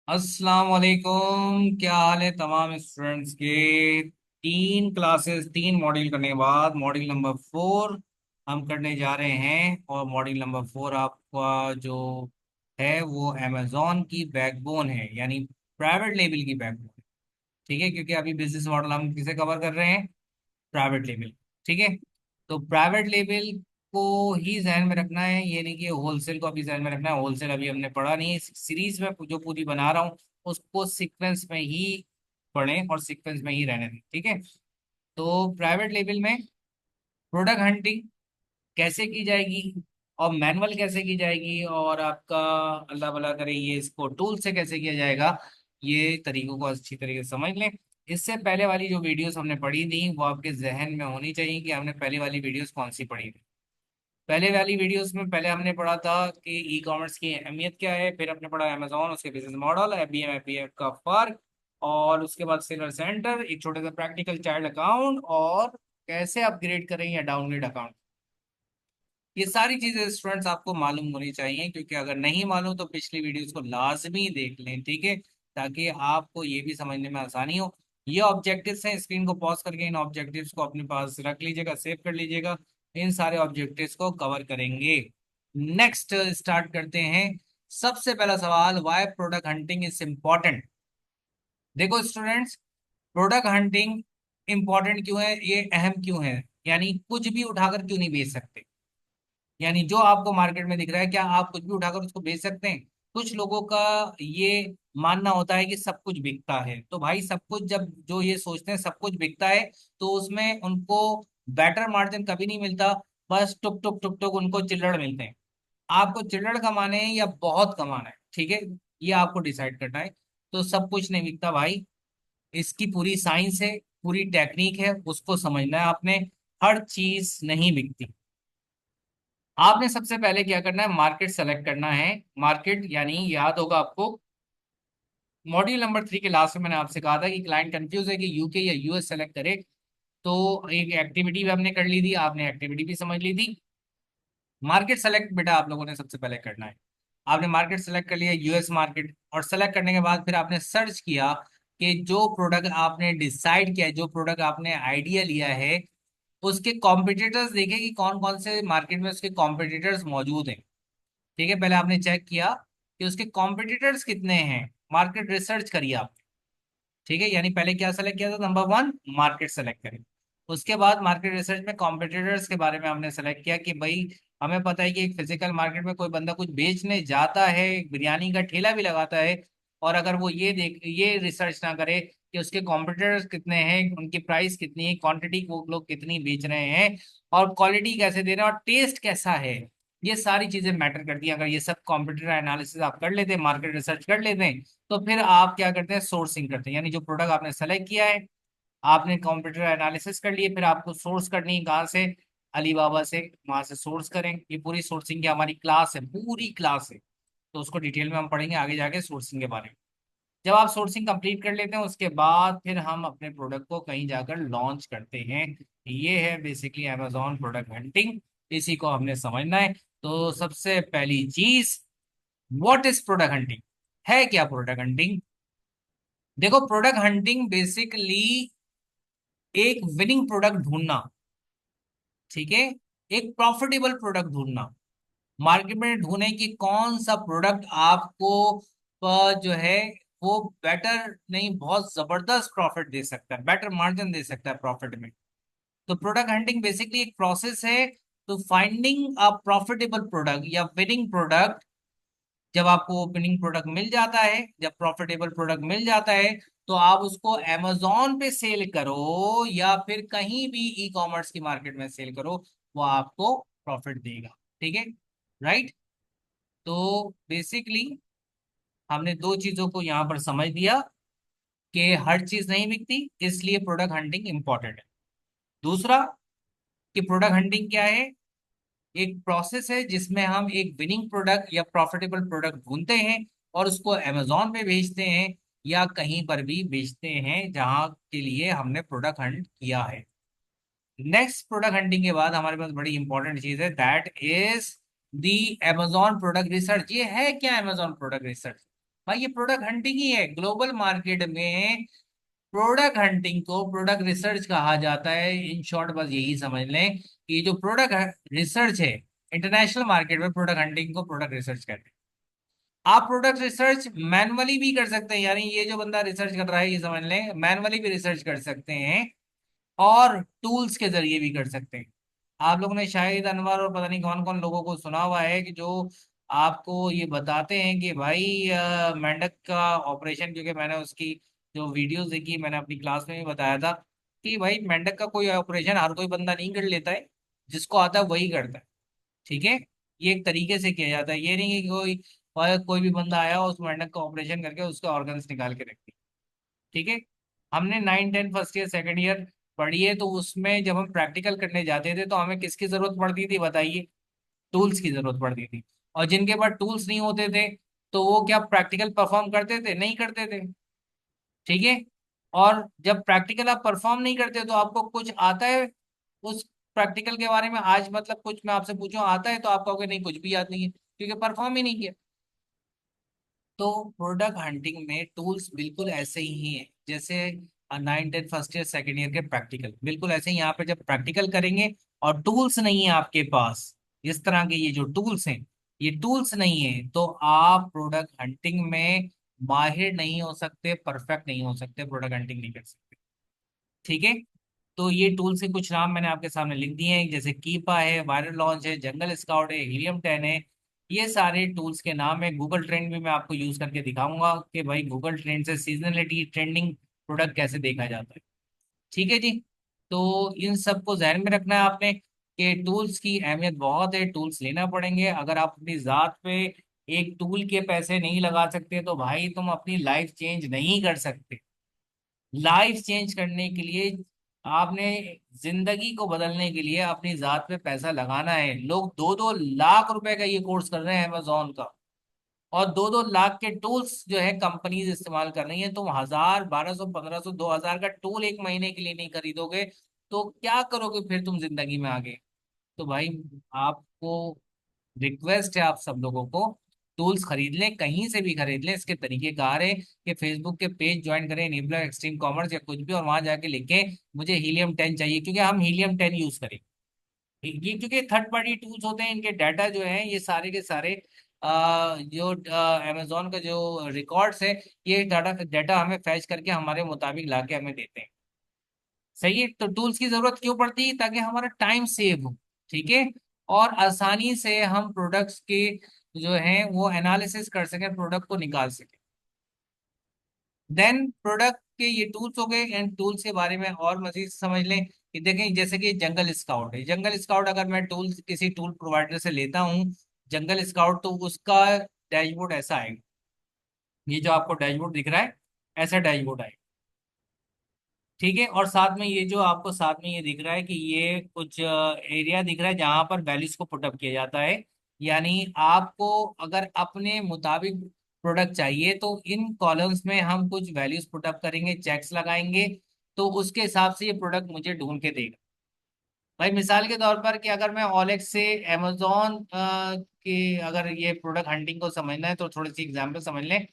अस्सलाम वालेकुम। क्या हाल है तमाम स्टूडेंट्स के। तीन क्लासेस, तीन मॉड्यूल करने के बाद मॉड्यूल नंबर 4 हम करने जा रहे हैं। और मॉड्यूल नंबर 4 आपका जो है वो अमेजोन की बैकबोन है, यानी प्राइवेट लेबल की बैकबोन है। ठीक है, क्योंकि अभी बिजनेस मॉडल हम किसे कवर कर रहे हैं? Private label. ठीक है, तो प्राइवेट लेबल को ही जहन में रखना है, ये नहीं कि होलसेल को अभी जहन में रखना है। होलसेल अभी हमने पढ़ा नहीं है। सीरीज में जो पूरी बना रहा हूँ उसको सीक्वेंस में ही पढ़ें और सीक्वेंस में ही रहने दें। ठीक है, तो प्राइवेट लेबल में प्रोडक्ट हंटिंग कैसे की जाएगी और मैनुअल कैसे की जाएगी, और आपका अल्लाह भला करे ये इसको टूल से कैसे किया जाएगा, ये तरीकों को अच्छी तरीके से समझ लें। इससे पहले वाली जो वीडियोस हमने पढ़ी थी वो आपके जहन में होनी चाहिए कि हमने पहले वाली वीडियोस कौन सी पढ़ी थी। पहले वाली वीडियोस में पहले हमने पढ़ा था कि ई कॉमर्स की अहमियत क्या है, फिर हमने पढ़ा अमेजोन, उसके बिजनेस मॉडल, एफबीएम एफबीएफ का फर्क, और उसके बाद सेलर सेंटर, एक छोटा सा प्रैक्टिकल चाइल्ड अकाउंट, और कैसे अपग्रेड करें या डाउनग्रेड अकाउंट। ये सारी चीजें स्टूडेंट्स आपको मालूम होनी चाहिए, क्योंकि अगर नहीं मालूम तो पिछली वीडियोस को लाजमी देख लें। ठीक है, ताकि आपको ये भी समझने में आसानी हो। ये ऑब्जेक्टिव्स हैं, स्क्रीन को पॉज करके इन ऑब्जेक्टिव्स को अपने पास रख लीजिएगा, सेव कर लीजिएगा। इन सारे ऑब्जेक्टिव्स को कवर करेंगे। नेक्स्ट स्टार्ट करते हैं। सबसे पहला सवाल, why product hunting is important. देखो स्टूडेंट्स, प्रोडक्ट हंटिंग इंपॉर्टेंट क्यों है, ये अहम क्यों है, यानी कुछ भी उठाकर क्यों नहीं बेच सकते। यानी जो आपको मार्केट में दिख रहा है, क्या आप कुछ भी उठाकर उसको बेच सकते हैं? कुछ लोगों का ये मानना होता है कि सब कुछ बिकता है। तो भाई सब कुछ, जब जो ये सोचते हैं सब कुछ बिकता है, तो उसमें उनको बेटर मार्जिन कभी नहीं मिलता। बस टुक टुक टुक टुक उनको चिल्लड़ मिलते हैं। आपको चिल्लड़ कमाने हैं या बहुत कमाना है, ठीक है, ये आपको डिसाइड करना है। तो सब कुछ नहीं बिकता भाई, इसकी पूरी साइंस है, पूरी टेक्निक है, उसको समझना है आपने। हर चीज नहीं बिकती। आपने सबसे पहले क्या करना है, मार्केट सेलेक्ट करना है। मार्केट यानी याद होगा आपको, मॉड्यूल नंबर 3 के लास्ट में मैंने आपसे कहा था कि क्लाइंट कंफ्यूज है कि यूके या यूएस सेलेक्ट करे। तो एक एक्टिविटी भी हमने कर ली थी, आपने एक्टिविटी भी समझ ली थी। मार्केट सेलेक्ट बेटा आप लोगों ने सबसे पहले करना है। आपने मार्केट सेलेक्ट कर लिया, यूएस मार्केट, और सेलेक्ट करने के बाद फिर आपने सर्च किया कि जो प्रोडक्ट आपने डिसाइड किया है, जो प्रोडक्ट आपने आइडिया लिया है, उसके कॉम्पिटिटर्स देखे कि कौन कौन से मार्केट में उसके कॉम्पिटिटर्स मौजूद हैं। ठीक है, पहले आपने चेक किया कि उसके कॉम्पिटिटर्स कितने हैं, मार्केट रिसर्च करिए आप। ठीक है, यानी पहले क्या सेलेक्ट किया था, नंबर 1 मार्केट सेलेक्ट करें। उसके बाद मार्केट रिसर्च में कॉम्पिटिटर्स के बारे में हमने सेलेक्ट किया कि भाई हमें पता है कि एक फिजिकल मार्केट में कोई बंदा कुछ बेचने जाता है, एक बिरयानी का ठेला भी लगाता है, और अगर वो ये रिसर्च ना करे कि उसके कॉम्पिटिटर्स कितने हैं, उनकी प्राइस कितनी है, क्वांटिटी वो लोग कितनी बेच रहे हैं, और क्वालिटी कैसे दे रहे हैं, और टेस्ट कैसा है, ये सारी चीजें मैटर करती हैं। अगर ये सब कॉम्पिटिटर एनालिसिस आप कर लेते हैं, मार्केट रिसर्च कर लेते हैं, तो फिर आप क्या करते हैं, सोर्सिंग करते हैं। यानी जो प्रोडक्ट आपने सेलेक्ट किया है, आपने कंप्यूटर एनालिसिस कर लिए, फिर आपको सोर्स करनी है कहाँ से, अलीबाबा से, वहां से सोर्स करें। ये पूरी सोर्सिंग की हमारी क्लास है, पूरी क्लास है, तो उसको डिटेल में हम पढ़ेंगे आगे जाके सोर्सिंग के बारे में। जब आप सोर्सिंग कंप्लीट कर लेते हैं, उसके बाद फिर हम अपने प्रोडक्ट को कहीं जाकर लॉन्च करते हैं। ये है बेसिकली अमेजोन प्रोडक्ट हंटिंग, इसी को हमने समझना है। तो सबसे पहली चीज, व्हाट इज प्रोडक्ट हंटिंग, है क्या प्रोडक्ट हंटिंग? देखो, प्रोडक्ट हंटिंग बेसिकली एक विनिंग प्रोडक्ट ढूंढना। ठीक है, एक प्रॉफिटेबल प्रोडक्ट ढूंढना, मार्केट में ढूंढे कि कौन सा प्रोडक्ट आपको जो है वो बेटर नहीं, बहुत जबरदस्त प्रॉफिट दे सकता है, बेटर मार्जिन दे सकता है प्रॉफिट में। तो प्रोडक्ट हंटिंग बेसिकली एक प्रोसेस है to finding a profitable product या विनिंग प्रोडक्ट। जब आपको विनिंग प्रोडक्ट मिल जाता है, जब प्रॉफिटेबल प्रोडक्ट मिल जाता है, तो आप उसको अमेजोन पे सेल करो या फिर कहीं भी ई कॉमर्स की मार्केट में सेल करो, वो आपको प्रॉफिट देगा। ठीक है, राइट। तो बेसिकली हमने दो चीजों को यहां पर समझ दिया कि हर चीज नहीं बिकती, इसलिए प्रोडक्ट हंटिंग इंपॉर्टेंट है। दूसरा, कि प्रोडक्ट हंटिंग क्या है, एक प्रोसेस है जिसमें हम एक विनिंग प्रोडक्ट या प्रॉफिटेबल प्रोडक्ट ढूंढते हैं और उसको अमेजोन पे बेचते हैं या कहीं पर भी बेचते हैं जहां के लिए हमने प्रोडक्ट हंट किया है। नेक्स्ट, प्रोडक्ट हंटिंग के बाद हमारे पास बड़ी इंपॉर्टेंट चीज है, that is the Amazon product research. ये है क्या अमेजोन प्रोडक्ट रिसर्च? भाई ये प्रोडक्ट हंटिंग ही है ग्लोबल मार्केट में। प्रोडक्ट हंटिंग को प्रोडक्ट रिसर्च कहा जाता है। इन शॉर्ट बस यही समझ लें कि जो प्रोडक्ट रिसर्च है, इंटरनेशनल मार्केट में प्रोडक्ट हंटिंग को प्रोडक्ट रिसर्च कहते हैं। आप प्रोडक्ट रिसर्च मैनुअली भी कर सकते हैं, यानी ये जो बंदा रिसर्च कर रहा है ये समझ लें मैनुअली भी रिसर्च कर सकते हैं, और टूल्स के जरिए भी कर सकते हैं। आप लोगों ने शाहिद अनवर और पता नहीं कौन कौन लोगों को सुना हुआ है कि जो आपको ये बताते हैं कि भाई मेंढक का ऑपरेशन, क्योंकि मैंने उसकी जो वीडियोस देखी, मैंने अपनी क्लास में भी बताया था कि भाई मेंढक का कोई ऑपरेशन हर कोई बंदा नहीं कर लेता है, जिसको आता है वही करता है। ठीक है, ये एक तरीके से किया जाता है, ये नहीं कि कोई भी बंदा आया और उस मेंढक का ऑपरेशन करके उसके ऑर्गन्स निकाल के रख दिए। ठीक है, हमने 9 10 फर्स्ट ईयर सेकंड ईयर पढ़ी है, तो उसमें जब हम प्रैक्टिकल करने जाते थे तो हमें किसकी जरूरत पड़ती थी बताइए? टूल्स की जरूरत पड़ती थी। और जिनके पास टूल्स नहीं होते थे तो वो क्या प्रैक्टिकल परफॉर्म करते थे? नहीं करते थे। ठीक है, और जब प्रैक्टिकल आप परफॉर्म नहीं करते तो आपको कुछ आता है उस प्रैक्टिकल के बारे में? आज मतलब कुछ मैं आपसे पूछूं आता है तो आप कहोगे नहीं कुछ भी याद नहीं है, क्योंकि परफॉर्म ही नहीं किया। तो प्रोडक्ट हंटिंग में टूल्स बिल्कुल ऐसे ही हैं जैसे 9 10 फर्स्ट ईयर सेकेंड ईयर के प्रैक्टिकल, बिल्कुल ऐसे ही यहाँ पे जब प्रैक्टिकल करेंगे और टूल्स नहीं है आपके पास, इस तरह के ये जो टूल्स हैं, ये टूल्स नहीं है तो आप प्रोडक्ट हंटिंग में माहिर नहीं हो सकते, परफेक्ट नहीं हो सकते, प्रोडक्ट हंटिंग नहीं कर सकते। ठीक है, तो ये टूल्स के कुछ नाम मैंने आपके सामने लिख दिए हैं, जैसे कीपा है, वायरल लॉन्च है, जंगल स्काउट है, हीलियम 10 है। ये सारे टूल्स के नाम है। गूगल ट्रेंड भी मैं आपको यूज करके दिखाऊंगा कि भाई गूगल ट्रेंड से सीजनलिटी ट्रेंडिंग प्रोडक्ट कैसे देखा जाता है। ठीक है जी, तो इन सबको जहन में रखना है आपने कि टूल्स की अहमियत बहुत है, टूल्स लेना पड़ेंगे। अगर आप अपनी जात पे एक टूल के पैसे नहीं लगा सकते तो भाई तुम अपनी लाइफ चेंज नहीं कर सकते। लाइफ चेंज करने के लिए आपने, जिंदगी को बदलने के लिए अपनी जात पे पैसा लगाना है। लोग 2 2 लाख रुपए का ये कोर्स कर रहे हैं अमेजोन का, और 2 2 लाख के टूल्स जो है कंपनीज इस्तेमाल कर रही है। तुम 1000 1200 1500 2000 का टूल एक महीने के लिए नहीं खरीदोगे तो क्या करोगे फिर तुम जिंदगी में आगे? तो भाई आपको रिक्वेस्ट है आप सब लोगों को, टूल्स खरीद लें, कहीं से भी खरीद लें। इसके तरीके कार है कि फेसबुक के पेज ज्वाइन करें, निबला एक्सट्रीम कॉमर्स या कुछ भी, और वहां जाके लिखें मुझे हीलियम 10 चाहिए, क्योंकि हम हीलियम 10 यूज करें। ये क्योंकि थर्ड पार्टी टूल्स होते हैं, इनके डाटा जो है ये सारे के सारे जो अमेजोन का जो रिकॉर्ड्स है, ये डाटा डाटा हमें फैच करके हमारे मुताबिक लाके हमें देते हैं। सही है, तो टूल्स की जरूरत क्यों पड़ती है? ताकि हमारा टाइम सेव हो। ठीक है, और आसानी से हम प्रोडक्ट्स के जो है वो एनालिसिस कर सकें, प्रोडक्ट को निकाल सकें। देन प्रोडक्ट के ये टूल्स हो गए, एंड टूल्स के बारे में और मजीद समझ लें कि देखें जैसे कि जंगल स्काउट है। जंगल स्काउट अगर मैं टूल्स किसी टूल प्रोवाइडर से लेता हूँ जंगल स्काउट, तो उसका डैशबोर्ड ऐसा आएगा। ये जो आपको डैशबोर्ड दिख रहा है, ऐसा डैशबोर्ड आएगा। ठीक है, और साथ में ये जो आपको साथ में ये दिख रहा है कि ये कुछ एरिया दिख रहा है जहां पर वैल्यूज को पुटअप किया जाता है। यानी आपको अगर अपने मुताबिक प्रोडक्ट चाहिए तो इन कॉलम्स में हम कुछ वैल्यूज पुटअप करेंगे, चेक्स लगाएंगे, तो उसके हिसाब से ये प्रोडक्ट मुझे ढूंढ के देगा। भाई मिसाल के तौर पर कि अगर मैं ओलेक्स से अमेजोन की अगर ये प्रोडक्ट हंटिंग को समझना है तो थोड़ी सी एग्जांपल समझ लें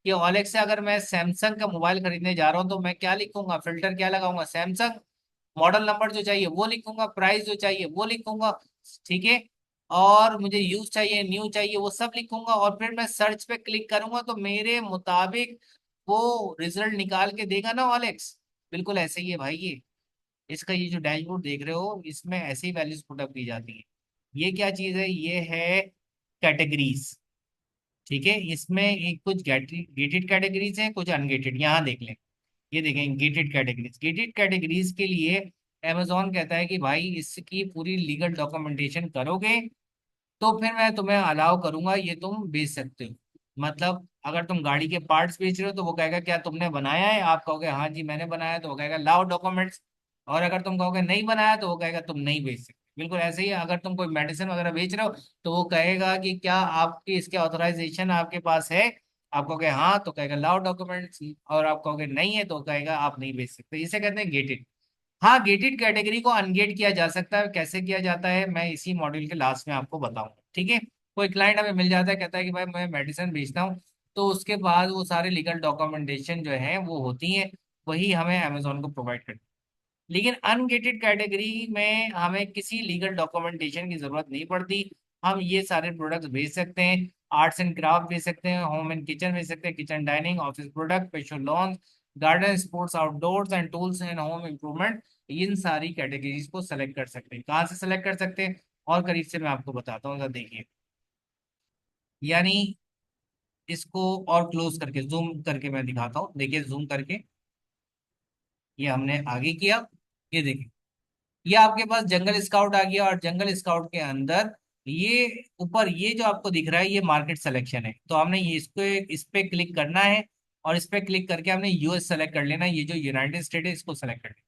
कि ओलेक्स से अगर मैं सैमसंग का मोबाइल खरीदने जा रहा हूँ तो मैं क्या लिखूंगा, फिल्टर क्या लगाऊंगा? सैमसंग। मॉडल नंबर जो चाहिए वो लिखूंगा, प्राइस जो चाहिए वो लिखूंगा। ठीक है, और मुझे यूज चाहिए, न्यू चाहिए, वो सब लिखूंगा, और फिर मैं सर्च पे क्लिक करूंगा तो मेरे मुताबिक वो रिजल्ट निकाल के देगा ना ओलेक्स। बिल्कुल ऐसे ही है भाई ये। इसका ये जो डैशबोर्ड देख रहे हो इसमें ऐसी वैल्यूज पुटअप की जाती है। ये क्या चीज है? ये है कैटेगरीज। ठीक है, इसमें एक कुछ गेटेड कैटेगरीज हैं, कुछ अनगेटेड। यहाँ देख लें, ये देखें गेटेड कैटेगरीज। गेटेड कैटेगरीज के लिए अमेजोन कहता है कि भाई इसकी पूरी लीगल डॉक्यूमेंटेशन करोगे तो फिर मैं तुम्हें अलाउ करूंगा, ये तुम बेच सकते हो। मतलब अगर तुम गाड़ी के पार्ट्स बेच रहे हो तो वो कहेगा क्या तुमने बनाया है? आप कहोगे हाँ जी मैंने बनाया, तो वो कहेगा लाओ डॉक्यूमेंट्स। और अगर तुम कहोगे नहीं बनाया तो वो कहेगा तुम नहीं बेच सकते। बिल्कुल ऐसे ही अगर तुम कोई मेडिसिन वगैरह बेच रहे हो तो वो कहेगा कि क्या आपकी इसके ऑथराइजेशन आपके पास है? आप कहोगे हाँ तो कहेगा लाओ डॉक्यूमेंट्स, और आप कहोगे नहीं है तो कहेगा आप नहीं बेच सकते। इसे कहते हैं गेटेड। हाँ, गेटेड कैटेगरी को अनगेट किया जा सकता है। कैसे किया जाता है मैं इसी मॉड्यूल के लास्ट में आपको बताऊंगा। ठीक है, कोई क्लाइंट हमें मिल जाता है कहता है कि भाई मैं मेडिसिन बेचता हूँ, तो उसके बाद वो सारे लीगल डॉक्यूमेंटेशन जो है वो होती हैं, वही हमें अमेजोन को प्रोवाइड करती है। लेकिन अनगेटेड कैटेगरी में हमें किसी लीगल डॉक्यूमेंटेशन की जरूरत नहीं पड़ती। हम ये सारे प्रोडक्ट्स बेच सकते हैं। आर्ट्स एंड क्राफ्ट बेच सकते हैं, होम एंड किचन बेच सकते हैं, kitchen dining, office product, facial lawns, garden, sports, outdoors and tools and home improvement. इन सारी कैटेगरीज को सेलेक्ट कर सकते हैं। कहाँ से सेलेक्ट कर सकते हैं? और करीब से मैं आपको बताता हूँ, जरा देखिए। यानी इसको और क्लोज करके जूम करके मैं दिखाता हूँ, देखिए जूम करके। ये हमने आगे किया, ये देखिए, ये आपके पास जंगल स्काउट आ गया, और जंगल स्काउट के अंदर ये ऊपर ये जो आपको दिख रहा है ये मार्केट सिलेक्शन है। तो हमने ये इसको इस पे क्लिक करना है, और इस पे क्लिक करके हमने यूएस सेलेक्ट कर लेना है। ये जो यूनाइटेड स्टेट है इसको सेलेक्ट कर लेना।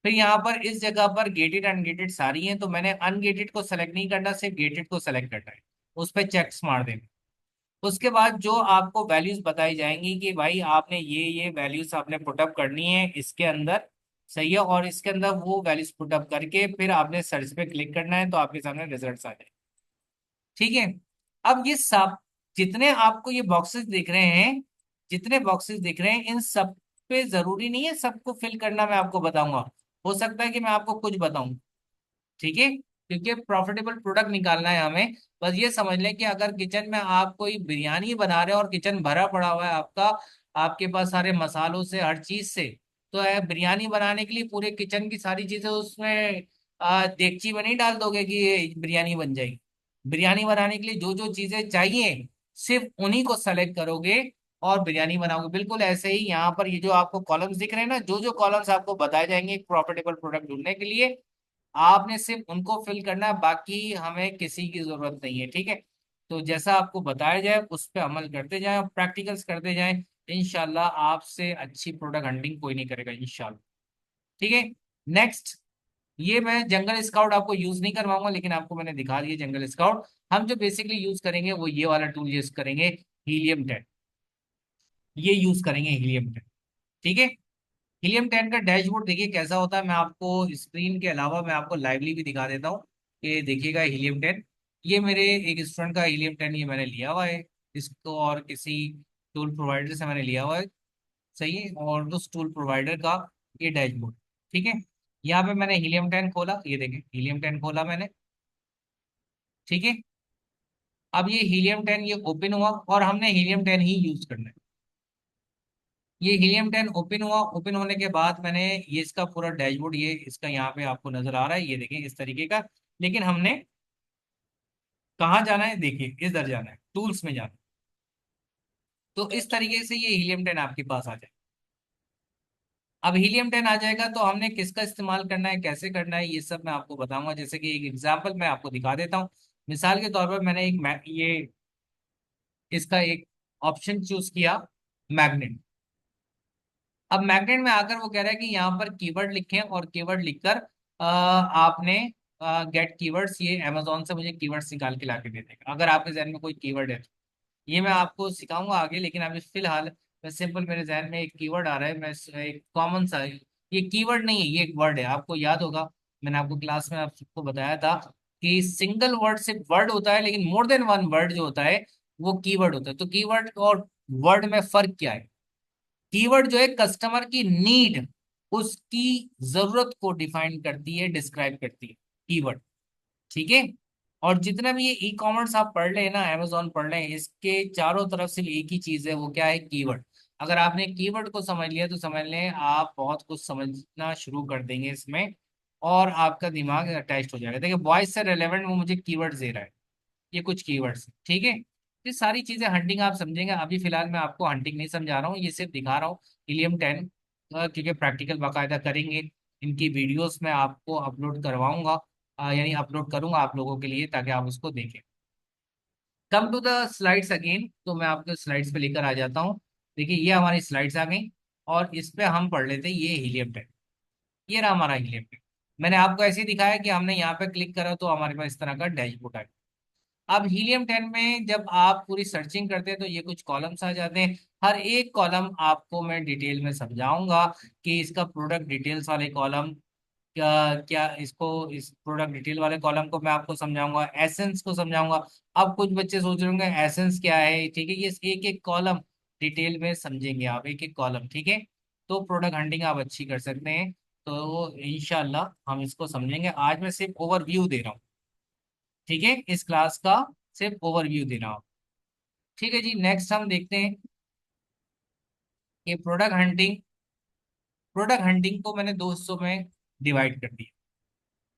फिर यहाँ पर इस जगह पर गेटेड अनगेटेड सारी हैं, तो मैंने अनगेटेड को सेलेक्ट नहीं करना, सिर्फ गेटेड को सेलेक्ट करना है। उस पर चेक्स मार देना। उसके बाद जो आपको वैल्यूज बताई जाएंगी कि भाई आपने ये वैल्यूज आपने पुटअप करनी है इसके अंदर, सही है, और इसके अंदर वो वैल्यूज पुटअप करके फिर आपने सर्च पे क्लिक करना है, तो आपके सामने रिजल्ट्स आ जाए। ठीक है। अब ये सब जितने आपको ये बॉक्सेस दिख रहे हैं, जितने बॉक्सेस दिख रहे हैं, इन सब पे जरूरी नहीं है सबको फिल करना मैं आपको बताऊंगा। हो सकता है कि मैं आपको कुछ बताऊं। ठीक है, क्योंकि प्रॉफिटेबल प्रोडक्ट निकालना है हमें। बस ये समझ लें कि अगर किचन में आप कोई बिरयानी बना रहे हो और किचन भरा पड़ा हुआ है आपका, आपके पास सारे मसालों से हर चीज से, तो बिरयानी बनाने के लिए पूरे किचन की सारी चीजें उसमें देगची में नहीं डाल दोगे कि ये बिरयानी बन जाएगी। बिरयानी बनाने के लिए जो जो चीजें चाहिए सिर्फ उन्हीं को सेलेक्ट करोगे और बिरयानी बनाओगे। बिल्कुल ऐसे ही यहाँ पर ये जो आपको कॉलम्स दिख रहे हैं ना, जो जो कॉलम्स आपको बताए जाएंगे एक प्रॉफिटेबल प्रोडक्ट ढूंढने के लिए, आपने सिर्फ उनको फिल करना है, बाकी हमें किसी की जरूरत नहीं है। ठीक है, तो जैसा आपको बताया जाए उस पर अमल करते जाएं और प्रैक्टिकल्स करते जाएं। इंशाल्लाह आपसे अच्छी प्रोडक्ट हंटिंग कोई नहीं करेगा इंशाल्लाह। ठीक है। नेक्स्ट, ये मैं जंगल स्काउट आपको यूज नहीं करवाऊंगा, लेकिन आपको मैंने दिखा दिया जंगल स्काउट। हम जो बेसिकली यूज करेंगे वो ये वाला टूल यूज करेंगे, हीलियम 10। ये यूज करेंगे हीलियम 10। ठीक है। हीलियम 10 का डैशबोर्ड देखिए कैसा होता है। मैं आपको स्क्रीन के अलावा मैं आपको लाइवली भी दिखा देता हूँ कि देखिएगा हीलियम 10। ये मेरे एक स्टूडेंट का हीलियम 10 ये मैंने लिया हुआ है, इसको और किसी टूल प्रोवाइडर से मैंने लिया हुआ है। सही है, और उस टूल प्रोवाइडर का ये डैशबोर्ड। ठीक है, यहाँ पे मैंने हीलियम 10 खोला, ये देखें हीलियम 10 खोला मैंने। ठीक है, अब ये हीलियम 10 ये ओपन हुआ और हमने हीलियम 10 ही यूज करना है। ये हीलियम 10 ओपन हुआ, ओपन होने के बाद मैंने ये इसका पूरा डैशबोर्ड ये इसका यहाँ पे आपको नजर आ रहा है, ये देखें इस तरीके का। लेकिन हमने कहाँ जाना है, देखिए इधर जाना है, टूल्स में जाना है। तो इस तरीके से ये हीलियम 10 आपके पास आ जाए। अब हीलियम 10 आ जाएगा तो हमने किसका इस्तेमाल करना है, कैसे करना है, ये सब मैं आपको बताऊंगा। जैसे कि एक एग्जाम्पल मैं आपको दिखा देता हूँ। मिसाल के तौर पर मैंने ये इसका एक ऑप्शन चूज किया, मैग्नेट। अब मैग्नेट में आकर वो कह रहा है कि यहाँ पर कीवर्ड लिखें, और कीवर्ड लिखकर आपने गेट कीवर्ड्स, ये अमेजोन से मुझे कीवर्ड्स निकाल के ला के दे देगा अगर आपके जहन में कोई कीवर्ड है तो। ये मैं आपको सिखाऊंगा आगे, लेकिन अभी फिलहाल मैं सिंपल मेरे जहन में एक कीवर्ड आ रहा है, मैं एक कॉमन सा, ये कीवर्ड नहीं है ये एक वर्ड है, आपको याद होगा मैंने आपको क्लास में आप सबको बताया था कि सिंगल वर्ड सिर्फ वर्ड होता है, लेकिन मोर देन वन वर्ड जो होता है वो कीवर्ड होता है। तो कीवर्ड और वर्ड में फर्क क्या है? कीवर्ड जो है कस्टमर की नीड, उसकी जरूरत को डिफाइन करती है, डिस्क्राइब करती है कीवर्ड। ठीक है, और जितना भी ये ई कॉमर्स आप पढ़ रहे हैं ना, अमेजोन पढ़ रहे हैं, इसके चारों तरफ सिर्फ एक ही चीज है, वो क्या है, कीवर्ड। अगर आपने कीवर्ड को समझ लिया तो समझ लें आप बहुत कुछ समझना शुरू कर देंगे इसमें, और आपका दिमाग अटैच हो जाएगा। देखिए वॉइस से रिलेवेंट वो मुझे कीवर्ड्स दे रहा है, ये कुछ कीवर्ड्स। ठीक है, ये सारी चीजें हंटिंग आप समझेंगे। अभी फिलहाल मैं आपको हंटिंग नहीं समझा रहा हूँ, ये सिर्फ दिखा रहा हूँ हीलियम 10, क्योंकि प्रैक्टिकल बाकायदा करेंगे। इनकी वीडियोस मैं आपको अपलोड करवाऊंगा, यानी अपलोड करूंगा आप लोगों के लिए ताकि आप उसको देखें। Come to the slides again, तो मैं आपको स्लाइड्स पे लेकर आ जाता हूँ। देखिए ये हमारी स्लाइड्स आ गई, और इस पे हम पढ़ लेते हैं ये हीलियम 10। ये रहा हमारा हीलियम 10। मैंने आपको ऐसे ही दिखाया कि हमने यहाँ पे क्लिक करा तो हमारे पास इस तरह का डैशबोर्ड आ गया। अब हीलियम 10 में जब आप पूरी सर्चिंग करते हैं तो ये कुछ कॉलम्स आ जाते हैं। हर एक कॉलम आपको मैं डिटेल में समझाऊंगा कि इसका प्रोडक्ट डिटेल्स वाले कॉलम क्या इसको, इस प्रोडक्ट डिटेल वाले कॉलम को मैं आपको समझाऊंगा, एसेंस को समझाऊंगा। अब कुछ बच्चे सोच रहे होंगे एसेंस क्या है, ठीक है, ये एक एक कॉलम डिटेल में समझेंगे आप, एक एक कॉलम, ठीक है। तो प्रोडक्ट हंटिंग आप अच्छी कर सकते हैं। तो इंशाल्लाह हम इसको समझेंगे। आज मैं सिर्फ ओवरव्यू दे रहा हूँ, ठीक है, इस क्लास का सिर्फ ओवरव्यू दे रहा हूँ। ठीक है जी, नेक्स्ट हम देखते हैं कि प्रोडक्ट हंटिंग को मैंने दो हिस्सों में डिवाइड कर दिया।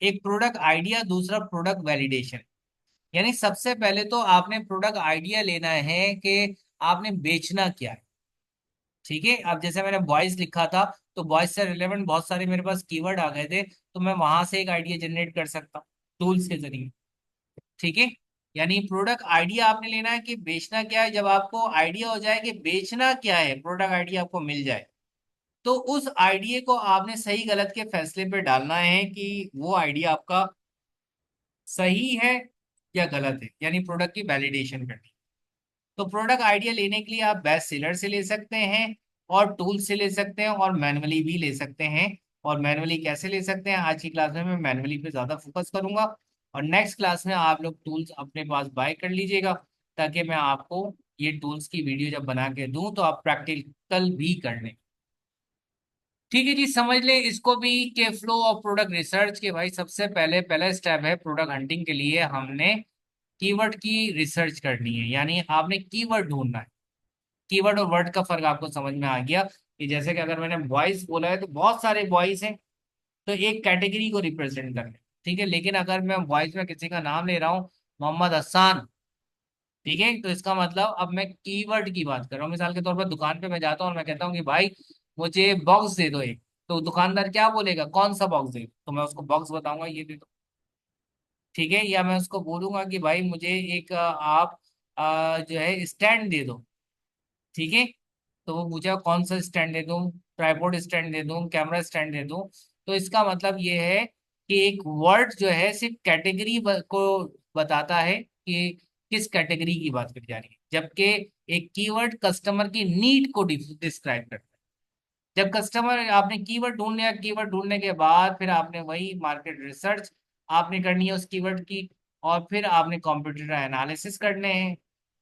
एक प्रोडक्ट आइडिया, दूसरा प्रोडक्ट वैलिडेशन। यानी सबसे पहले तो आपने प्रोडक्ट आइडिया लेना है कि आपने बेचना क्या है, ठीक है। अब जैसे मैंने वॉइस लिखा था, तो वॉइस से रिलेवेंट बहुत सारे मेरे पास कीवर्ड आ गए थे, तो मैं वहां से एक आइडिया जनरेट कर सकता टूल्स के जरिए, ठीक है। यानी प्रोडक्ट आइडिया आपने लेना है कि बेचना क्या है। जब आपको आइडिया हो जाए कि बेचना क्या है, प्रोडक्ट आइडिया आपको मिल जाए, तो उस आइडिया को आपने सही गलत के फैसले पे डालना है कि वो आइडिया आपका सही है या गलत है, यानी प्रोडक्ट की वैलिडेशन करनी। तो प्रोडक्ट आइडिया लेने के लिए आप बेस्ट सेलर से ले सकते हैं, और टूल से ले सकते हैं, और मैनुअली भी ले सकते हैं। और मैनुअली कैसे ले सकते हैं, आज की क्लास में मैं मैनुअली पे ज्यादा फोकस करूंगा, और नेक्स्ट क्लास में आप लोग टूल्स अपने पास बाय कर लीजिएगा, ताकि मैं आपको ये टूल्स की वीडियो जब बना के दूं तो आप प्रैक्टिकल भी कर लें। ठीक है जी, समझ ले इसको भी के फ्लो ऑफ प्रोडक्ट रिसर्च के भाई सबसे पहले पहला स्टेप है प्रोडक्ट हंटिंग के लिए हमने कीवर्ड की रिसर्च करनी है, यानी आपने कीवर्ड ढूंढना है। कीवर्ड और वर्ड का फर्क आपको समझ में आ गया कि जैसे कि अगर मैंने वॉइस बोला है तो बहुत सारे वॉइस हैं, तो एक कैटेगरी को रिप्रेजेंट कर रहे हैं, ठीक है। लेकिन अगर मैं वॉइस में किसी का नाम ले रहा हूँ, मोहम्मद हसन, ठीक है, तो इसका मतलब अब मैं कीवर्ड की बात कर रहा हूँ। मिसाल के तौर पर दुकान पे मैं जाता हूँ और मैं कहता हूँ कि भाई मुझे बॉक्स दे दो एक, तो दुकानदार क्या बोलेगा, कौन सा बॉक्स दे, तो मैं उसको बॉक्स बताऊंगा, ये दे दो, ठीक है। या मैं उसको बोलूंगा कि भाई मुझे एक आप जो है स्टैंड दे दो, ठीक है। तो वो पूछा कौन सा स्टैंड दे दूं, ट्राइपॉड स्टैंड दे दूं, कैमरा स्टैंड दे दूं। तो इसका मतलब ये है कि एक वर्ड जो है सिर्फ कैटेगरी को बताता है कि किस कैटेगरी की बात करी जा रही है, जबकि एक कीवर्ड कस्टमर की नीड को डिस्क्राइब करता है। जब कस्टमर, आपने कीवर्ड ढूंढ लिया, कीवर्ड ढूंढने के बाद फिर आपने वही मार्केट रिसर्च आपने करनी है उस कीवर्ड की, और फिर आपने कॉम्पिटिटर एनालिसिस करने हैं।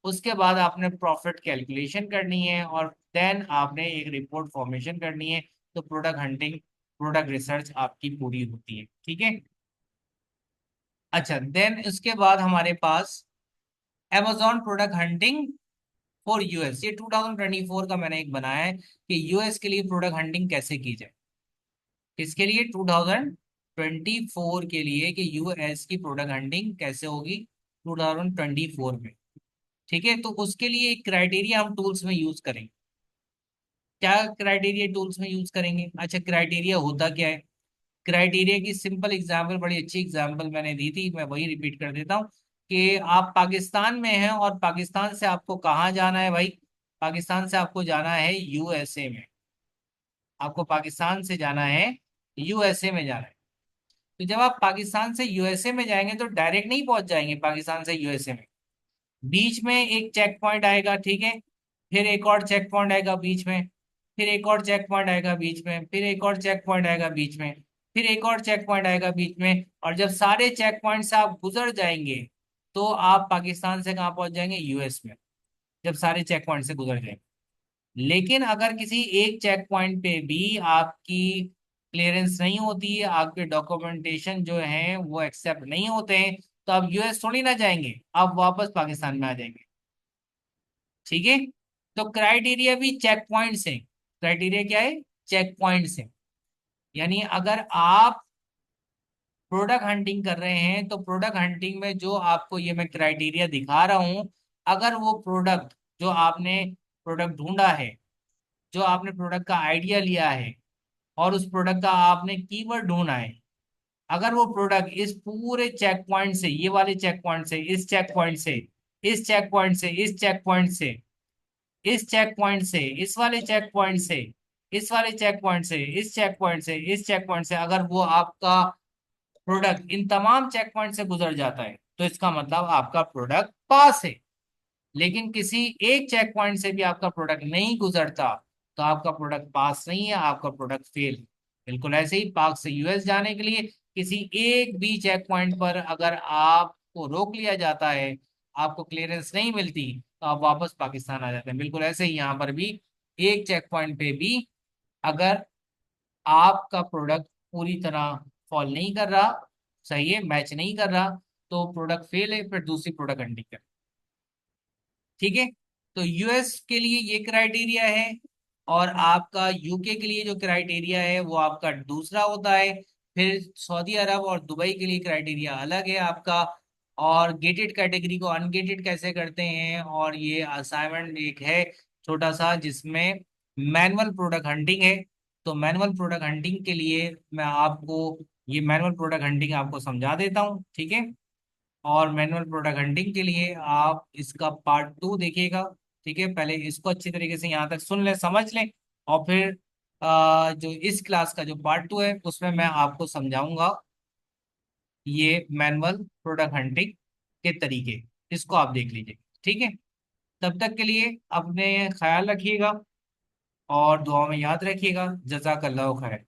उसके बाद आपने प्रॉफिट कैलकुलेशन करनी है, और देन आपने एक रिपोर्ट फॉर्मेशन करनी है। तो प्रोडक्ट हंटिंग, प्रोडक्ट रिसर्च आपकी पूरी होती है, ठीक है। अच्छा, देन उसके बाद हमारे पास Amazon product hunting for US, ये 2024 का मैंने एक बनाया है कि यूएस के लिए प्रोडक्ट हंटिंग कैसे की जाए। किसके लिए, 2024 के लिए, कि यूएस की प्रोडक्ट हंटिंग कैसे होगी 2024 में, ठीक है। तो उसके लिए एक क्राइटेरिया हम टूल्स में यूज करेंगे। क्या क्राइटेरिया टूल्स में यूज करेंगे, अच्छा क्राइटेरिया होता क्या है। क्राइटेरिया की सिंपल एग्जांपल, बड़ी अच्छी एग्जांपल मैंने दी थी, मैं वही रिपीट कर देता हूँ कि आप पाकिस्तान में हैं और पाकिस्तान से आपको कहाँ जाना है भाई, पाकिस्तान से आपको जाना है यूएसए में। आपको पाकिस्तान से जाना है यूएसए में जाना है। तो जब आप पाकिस्तान से यूएसए में जाएंगे तो डायरेक्ट नहीं पहुंच जाएंगे पाकिस्तान से यूएसए में, बीच में एक चेक पॉइंट आएगा, ठीक है। फिर एक और चेक पॉइंट आएगा बीच में, फिर एक और चेक पॉइंट आएगा बीच में, फिर एक और चेक पॉइंट आएगा बीच में, फिर एक और चेक पॉइंट आएगा बीच में, और जब सारे चेक पॉइंट से आप गुजर जाएंगे तो आप पाकिस्तान से कहाँ पहुंच जाएंगे, यूएस में, जब सारे चेक पॉइंट से गुजर जाएंगे। लेकिन अगर किसी एक चेक पॉइंट पे भी आपकी क्लियरेंस नहीं होती है, आपके डॉक्यूमेंटेशन जो है वो एक्सेप्ट नहीं होते हैं, तो आप यूएस थोड़ी ना जाएंगे, आप वापस पाकिस्तान में आ जाएंगे, ठीक है। तो क्राइटेरिया भी चेक पॉइंट से, क्राइटेरिया क्या है, चेक पॉइंट से। यानी अगर आप प्रोडक्ट हंटिंग कर रहे हैं तो प्रोडक्ट हंटिंग में जो आपको ये मैं क्राइटेरिया दिखा रहा हूं, अगर वो प्रोडक्ट जो आपने प्रोडक्ट ढूंढा है, जो आपने प्रोडक्ट का आइडिया लिया है, और उस प्रोडक्ट का आपने कीवर्ड ढूंढा है, अगर वो प्रोडक्ट इस पूरे चेक पॉइंट से, ये वाले चेक पॉइंट से, इस चेक पॉइंट से, इस चेक पॉइंट से, इस चेक पॉइंट से, इस चेक पॉइंट से, इस वाले चेक पॉइंट से, इस वाले चेक पॉइंट से, इस चेक पॉइंट से, इस चेक पॉइंट से, अगर वो आपका प्रोडक्ट इन तमाम चेक पॉइंट से गुजर जाता है, तो इसका मतलब आपका प्रोडक्ट पास है। लेकिन किसी एक चेक पॉइंट से भी आपका प्रोडक्ट नहीं गुजरता, तो आपका प्रोडक्ट पास नहीं है, आपका प्रोडक्ट फेल है। बिल्कुल ऐसे ही पाक से यूएस जाने के लिए किसी एक भी चेक पॉइंट पर अगर आपको रोक लिया जाता है, आपको क्लियरेंस नहीं मिलती, तो आप वापस पाकिस्तान आ जाते हैं। बिल्कुल ऐसे ही यहाँ पर भी एक चेक पॉइंट पे भी अगर आपका प्रोडक्ट पूरी तरह फॉल नहीं कर रहा, सही है, मैच नहीं कर रहा, तो प्रोडक्ट फेल है, फिर दूसरी प्रोडक्ट हंटिंग कर। ठीक है। तो यूएस के लिए ये क्राइटेरिया है, और आपका यूके के लिए जो क्राइटेरिया है वो आपका दूसरा होता है। फिर सऊदी अरब और दुबई के लिए क्राइटेरिया अलग है आपका। और गेटेड कैटेगरी को अनगेटेड कैसे करते हैं, और ये असाइनमेंट एक है छोटा सा जिसमें मैनुअल प्रोडक्ट हंटिंग है। तो मैनुअल प्रोडक्ट हंटिंग के लिए मैं आपको ये मैनुअल प्रोडक्ट हंटिंग आपको समझा देता हूँ, ठीक है। और मैनुअल प्रोडक्ट हंटिंग के लिए आप इसका पार्ट 2 देखिएगा। ठीक है, पहले इसको अच्छी तरीके से यहाँ तक सुन लें, समझ लें, और फिर जो इस क्लास का जो पार्ट 2 है उसमें मैं आपको समझाऊंगा ये मैनुअल प्रोडक्ट हंटिंग के तरीके। इसको आप देख लीजिए, ठीक है। तब तक के लिए अपने ख्याल रखिएगा और दुआ में याद रखिएगा। जज़ाकल्लाह खैर।